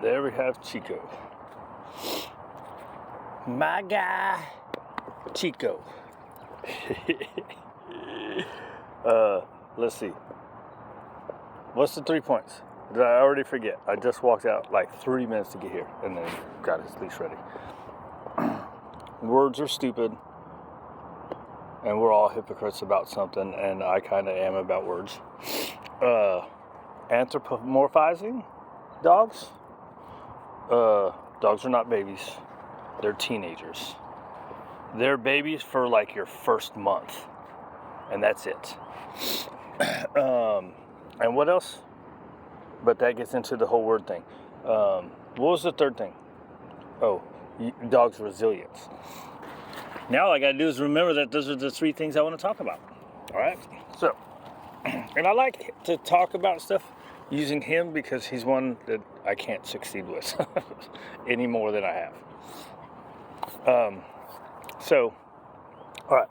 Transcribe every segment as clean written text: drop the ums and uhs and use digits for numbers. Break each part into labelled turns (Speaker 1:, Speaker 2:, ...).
Speaker 1: there we have Chico. My guy, Chico. Let's see. What's the 3 points? Did I already forget? I just walked out like 3 minutes to get here and then got his leash ready. Words are stupid, and we're all hypocrites about something, and I kind of am about words. Anthropomorphizing dogs. Dogs are not babies. They're teenagers. They're babies for like your first month, and that's it. And what else? But that gets into the whole word thing. What was the third thing? Oh, dogs' resilience. Now all I gotta do is remember that those are the 3 things I want to talk about. All right? So, and I like to talk about stuff using him because he's one that I can't succeed with any more than I have. So, all right.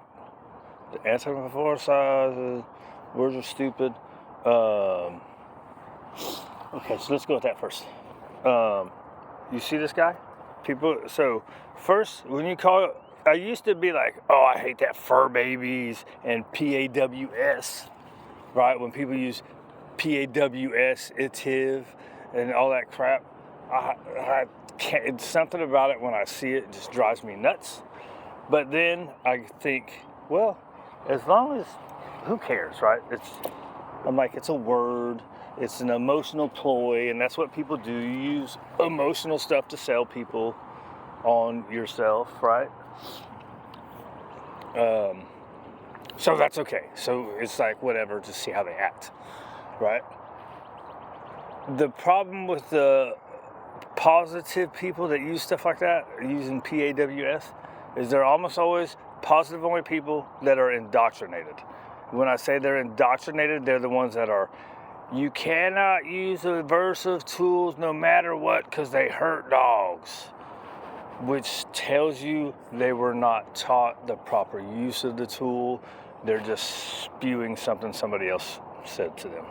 Speaker 1: The anthropomorphiz, words are stupid. Okay, so let's go with that first. You see this guy? So first, when you call it, I used to be like, oh, I hate that fur babies and PAWS, right? When people use PAWS, itiv, and all that crap, I can't, it's something about it when I see it just drives me nuts. But then I think, well, as long as, who cares, right? I'm like, it's a word, it's an emotional ploy, and that's what people do. You use emotional stuff to sell people on yourself, right? So that's okay. So it's like, whatever, to see how they act, right? The problem with the positive people that use stuff like that, using PAWS, is they're almost always positive only people that are indoctrinated. When I say they're indoctrinated, they're the ones that are, you cannot use aversive tools no matter what because they hurt dogs, which tells you they were not taught the proper use of the tool. They're just spewing something somebody else said to them,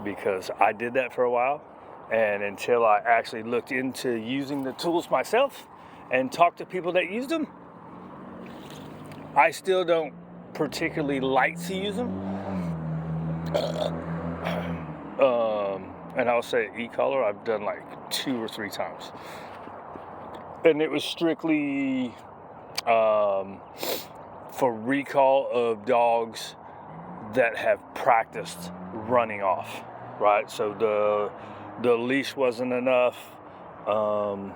Speaker 1: because I did that for a while, and until I actually looked into using the tools myself and talked to people that used them, I still don't particularly like to use them. And I'll say e-collar, I've done like 2 or 3 times. And it was strictly for recall of dogs that have practiced running off, right? So the leash wasn't enough, and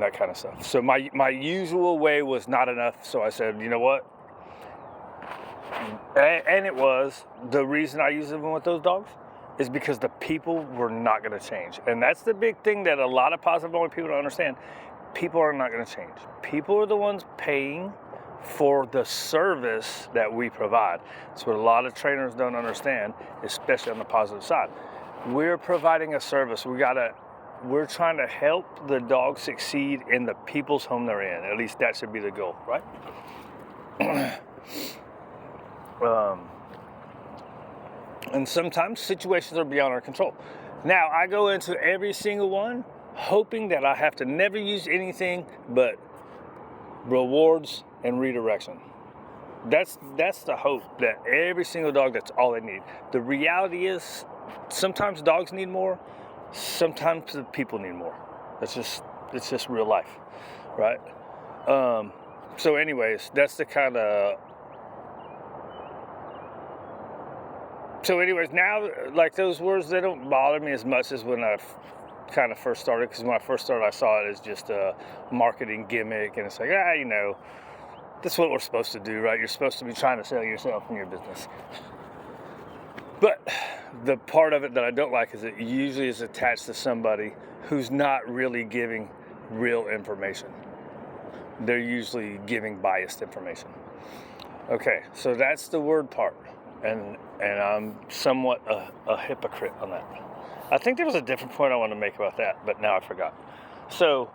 Speaker 1: that kind of stuff. So my usual way was not enough, so I said, you know what? And it was, the reason I use them with those dogs is because the people were not going to change. And that's the big thing that a lot of positive only people don't understand. People are not going to change. People are the ones paying for the service that we provide. That's what a lot of trainers don't understand, especially on the positive side. We're providing a service. We're trying to help the dog succeed in the people's home they're in. At least that should be the goal, right? And sometimes situations are beyond our control. Now, I go into every single one hoping that I have to never use anything but rewards and redirection. That's the hope, that every single dog, that's all they need. The reality is, sometimes dogs need more, sometimes the people need more. It's just real life, right? So anyways, that's the kind of... So anyways, now, like, those words, they don't bother me as much as when I kind of first started, because when I first started, I saw it as just a marketing gimmick, and it's like, that's what we're supposed to do, right? You're supposed to be trying to sell yourself and your business. But the part of it that I don't like is it usually is attached to somebody who's not really giving real information. They're usually giving biased information. Okay, so that's the word part. And I'm somewhat a hypocrite on that. I think there was a different point I wanted to make about that, but now I forgot. So,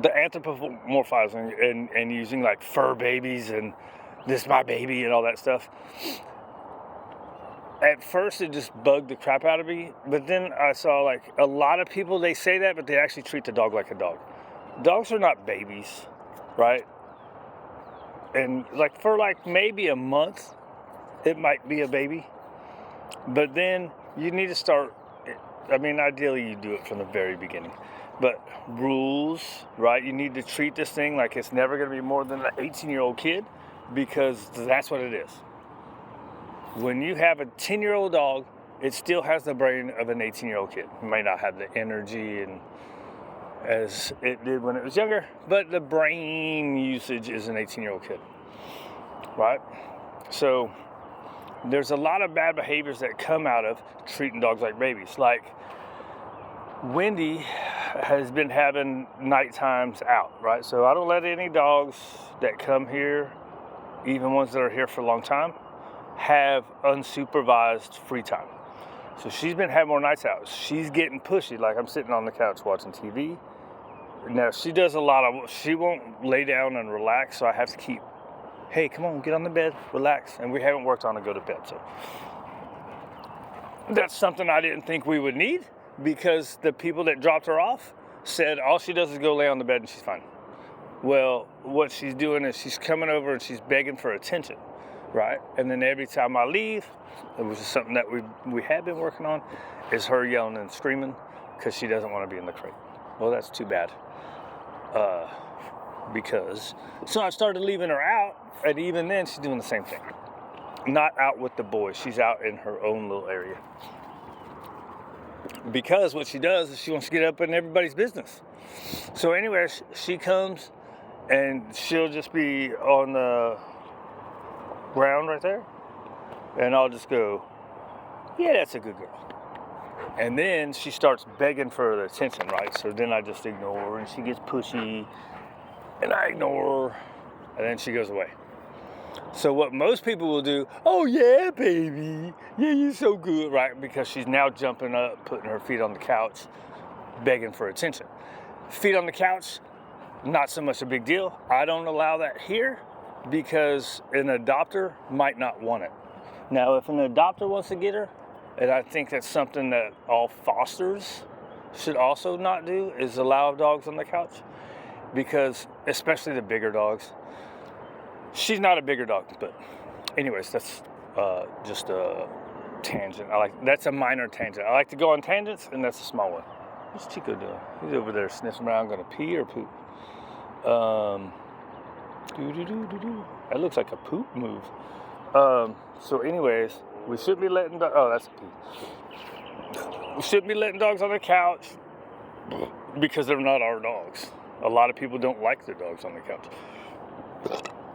Speaker 1: the anthropomorphizing and using like fur babies and this is my baby and all that stuff. at first it just bugged the crap out of me, but then I saw like a lot of people, they say that, but they actually treat the dog like a dog. Dogs are not babies, right? And like for like maybe a month, it might be a baby, but then you need to start, I mean, ideally you do it from the very beginning, but rules, right? You need to treat this thing like it's never going to be more than an 18-year-old kid, because that's what it is. When you have a 10-year-old dog, it still has the brain of an 18-year-old kid. It may not have the energy and as it did when it was younger, but the brain usage is an 18-year-old kid, right? So there's a lot of bad behaviors that come out of treating dogs like babies. Like Wendy has been having night times out, right? So I don't let any dogs that come here, even ones that are here for a long time, have unsupervised free time. So she's been having more nights out. She's getting pushy. Like I'm sitting on the couch watching TV. Now she does a lot of, she won't lay down and relax, so I have to keep, hey, come on, get on the bed, relax. And we haven't worked on a go to bed, so that's something I didn't think we would need, because the people that dropped her off said all she does is go lay on the bed and she's fine. Well, what she's doing is she's coming over and she's begging for attention, right? And then every time I leave, which is something that we have been working on, is her yelling and screaming because she doesn't want to be in the crate. Well, that's too bad. So I started leaving her out, and even then she's doing the same thing. Not out with the boys, she's out in her own little area. Because what she does is she wants to get up in everybody's business. So anyway, she comes and she'll just be on the ground right there, and I'll just go, yeah, that's a good girl. And then she starts begging for the attention, right? So then I just ignore her, and she gets pushy, and I ignore her, and then she goes away. So what most people will do, oh yeah, baby, yeah, you're so good, right? Because she's now jumping up, putting her feet on the couch, begging for attention. Feet on the couch, not so much a big deal. I don't allow that here because an adopter might not want it. Now, if an adopter wants to get her, and I think that's something that all fosters should also not do, is allow dogs on the couch, because especially the bigger dogs. She's not a bigger dog, but anyways, that's just a tangent. That's a minor tangent. I like to go on tangents, and that's a small one. What's Chico doing? He's over there sniffing around, gonna pee or poop. That looks like a poop move. So anyways, we shouldn't be letting that's a pee. We shouldn't be letting dogs on the couch because they're not our dogs. A lot of people don't like their dogs on the couch.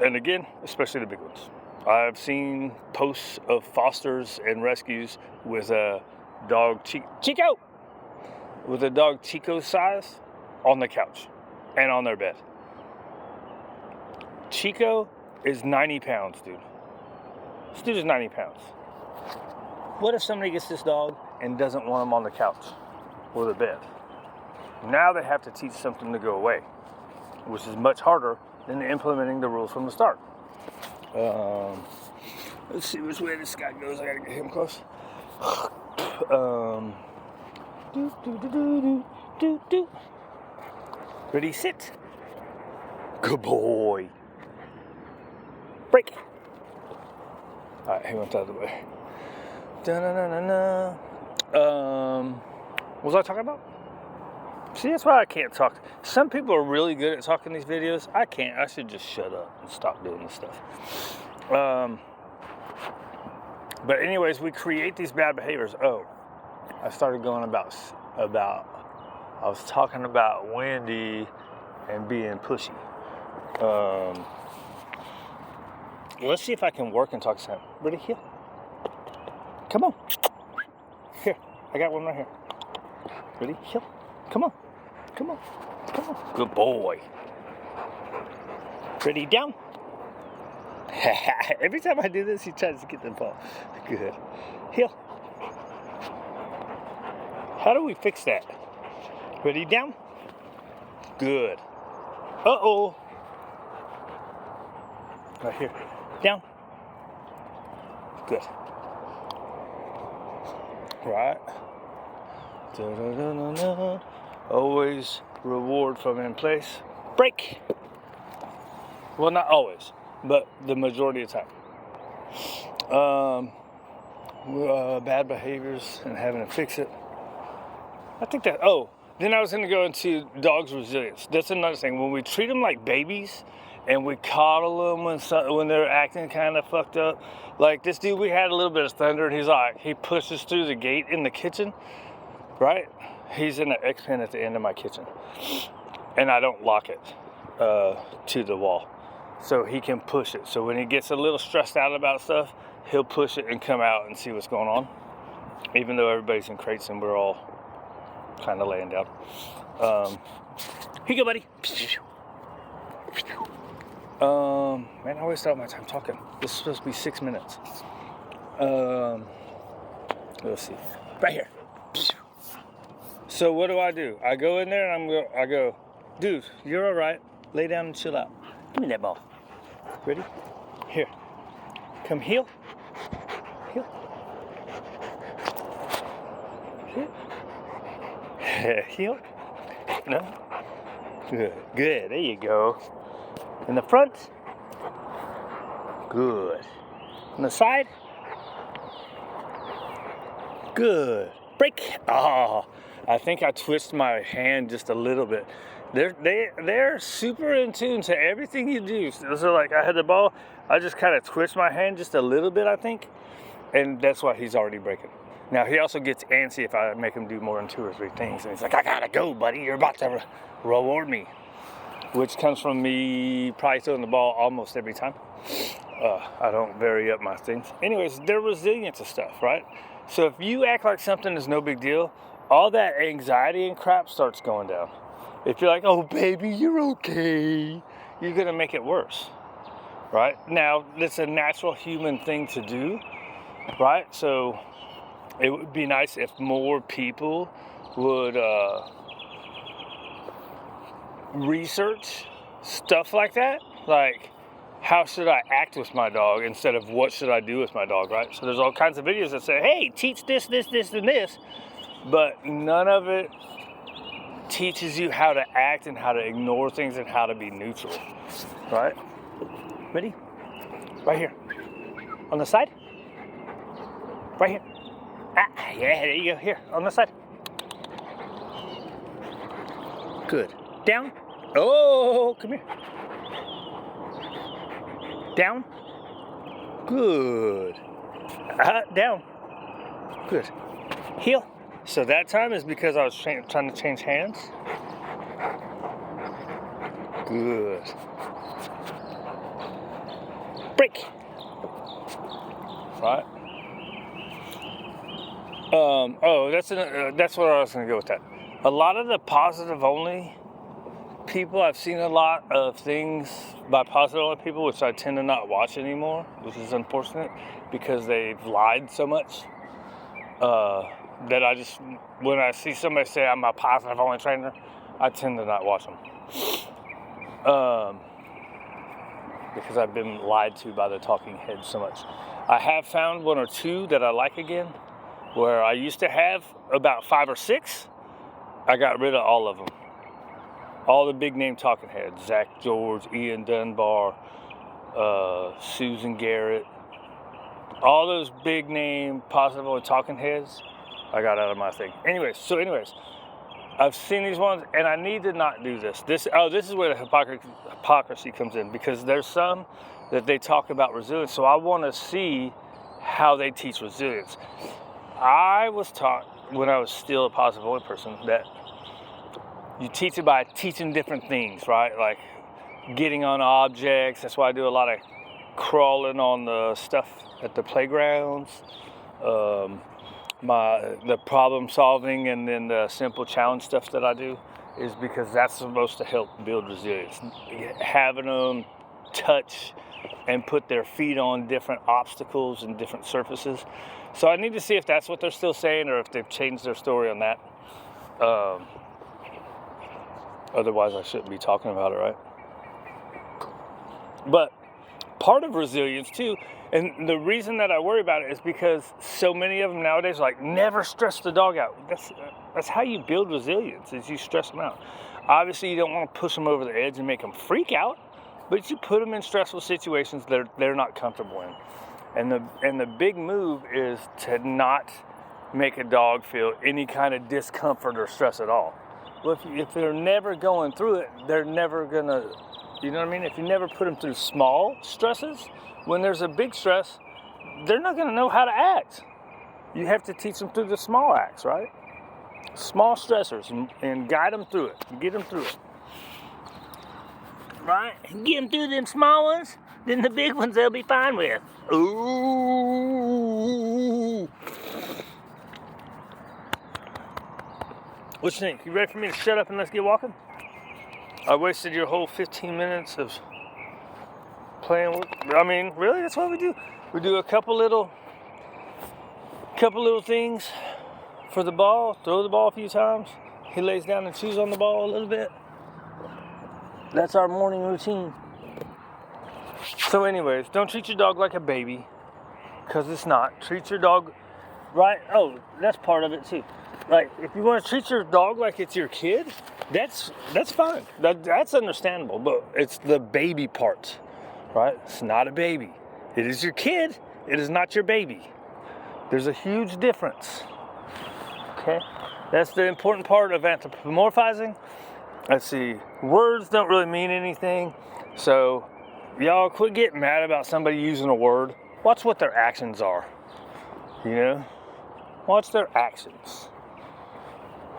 Speaker 1: And again, especially the big ones. I've seen posts of fosters and rescues with a dog, Chico! With a dog Chico size on the couch and on their bed. Chico is 90 pounds, dude. This dude is 90 pounds. What if somebody gets this dog and doesn't want him on the couch or the bed? Now they have to teach something to go away, which is much harder than implementing the rules from the start. Let's see which way this guy goes. I gotta get him close. Ready, sit. Good boy. Break. Alright, he went the other way. What was I talking about? See, that's why I can't talk. Some people are really good at talking these videos. I can't. I should just shut up and stop doing this stuff. But anyways, we create these bad behaviors. Oh, I started going about. I was talking about Wendy and being pushy. Let's see if I can work and talk to him. Ready? Here. Come on. Here. I got one right here. Ready? Here. Come on. Come on. Come on. Good boy. Ready? Down. Every time I do this, he tries to get the ball. Good. Heel. How do we fix that? Ready? Down. Good. Uh-oh. Right here. Down. Good. right? Da-da-da-da-da. Always reward from in place. Break. Well, not always, but the majority of the time. Bad behaviors and having to fix it. I think that, then I was going to go into dogs' resilience. That's another thing. When we treat them like babies and we coddle them when they're acting kind of fucked up. Like this dude, we had a little bit of thunder, and he pushes through the gate in the kitchen, right? He's in an X pen at the end of my kitchen, and I don't lock it to the wall, so he can push it. So when he gets a little stressed out about stuff, he'll push it and come out and see what's going on, even though everybody's in crates and we're all kind of laying down. Here you go, buddy. Man, I always start my time talking. This is supposed to be 6 minutes. Let's see. Right here. So what do? I go in there and I go, dude, you're all right. Lay down and chill out. Give me that ball. Ready? Here. Come heel. Heel. Heel. Heel. No. Good. Good. There you go. In the front. Good. On the side. Good. Break. Oh, I think I twist my hand just a little bit. They're super in tune to everything you do. So like I had the ball, I just kind of twist my hand just a little bit, I think, and that's why he's already breaking. Now he also gets antsy if I make him do more than 2 or 3 things, and he's like, I gotta go, buddy. You're about to reward me, which comes from me probably throwing the ball almost every time. I don't vary up my things. Anyways, they're resilient to stuff, right? So if you act like something is no big deal, all that anxiety and crap starts going down. If you're like, oh baby, you're okay, you're gonna make it worse, right? Now, it's a natural human thing to do, right? So it would be nice if more people would research stuff like that, like how should I act with my dog instead of what should I do with my dog, right? So there's all kinds of videos that say, hey, teach this, this, this, and this, but none of it teaches you how to act and how to ignore things and how to be neutral, right? Ready? Right here. On the side? Right here. Ah, yeah, there you go. Here, on the side. Good. Down. Oh, come here. Down. Good. Down. Good. Heel. So that time is because I was trying to change hands. Good. Break. Right. That's what I was going to go with that. A lot of the positive only people, I've seen a lot of things by positive only people, which I tend to not watch anymore, which is unfortunate because they've lied so much. That I just, when I see somebody say I'm a positive only trainer, I tend to not watch them. Because I've been lied to by the talking heads so much. I have found 1 or 2 that I like again, where I used to have about 5 or 6. I got rid of all of them. All the big name talking heads, Zach George, Ian Dunbar, Susan Garrett, all those big name positive only talking heads, I got out of my thing. Anyways, I've seen these ones, and I need to not do this. This is where the hypocrisy comes in, because there's some that they talk about resilience, so I want to see how they teach resilience. I was taught, when I was still a positive only person, that you teach it by teaching different things, right? Like getting on objects. That's why I do a lot of crawling on the stuff at the playgrounds. The problem solving and then the simple challenge stuff that I do is because that's supposed to help build resilience. Having them touch and put their feet on different obstacles and different surfaces. So I need to see if that's what they're still saying or if they've changed their story on that. Otherwise I shouldn't be talking about it, right? But part of resilience too. And the reason that I worry about it is because so many of them nowadays are like, never stress the dog out. That's how you build resilience, is you stress them out. Obviously, you don't want to push them over the edge and make them freak out, but you put them in stressful situations that they're not comfortable in. And the big move is to not make a dog feel any kind of discomfort or stress at all. Well, if they're never going through it, they're never gonna, you know what I mean? If you never put them through small stresses, when there's a big stress, they're not gonna know how to act. You have to teach them through the small acts, right? Small stressors, and guide them through it, and get them through it. Right? Get them through them small ones, then the big ones they'll be fine with. Ooh. What you think? You ready for me to shut up and let's get walking? I wasted your whole 15 minutes of playing with, I mean, really, that's what we do. We do a couple little things for the ball, throw the ball a few times. He lays down and chews on the ball a little bit. That's our morning routine. So anyways, don't treat your dog like a baby, because it's not. Treat your dog right. Oh, that's part of it too. Like, if you want to treat your dog like it's your kid, that's fine. That's understandable, but it's the baby part, right? It's not a baby. It is your kid. It is not your baby. There's a huge difference. Okay? That's the important part of anthropomorphizing. Let's see. Words don't really mean anything. So, y'all quit getting mad about somebody using a word. Watch what their actions are. You know? Watch their actions.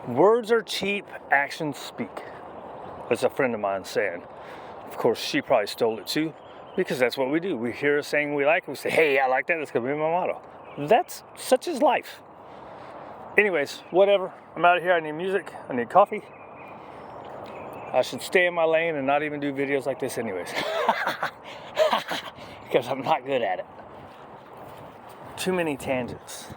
Speaker 1: Words are cheap, actions speak. That's a friend of mine saying. Of course, she probably stole it too, because that's what we do. We hear a saying we like, we say, hey, I like that, that's gonna be my motto. That's such is life. Anyways, whatever. I'm out of here. I need music. I need coffee. I should stay in my lane and not even do videos like this anyways. Because I'm not good at it. Too many tangents.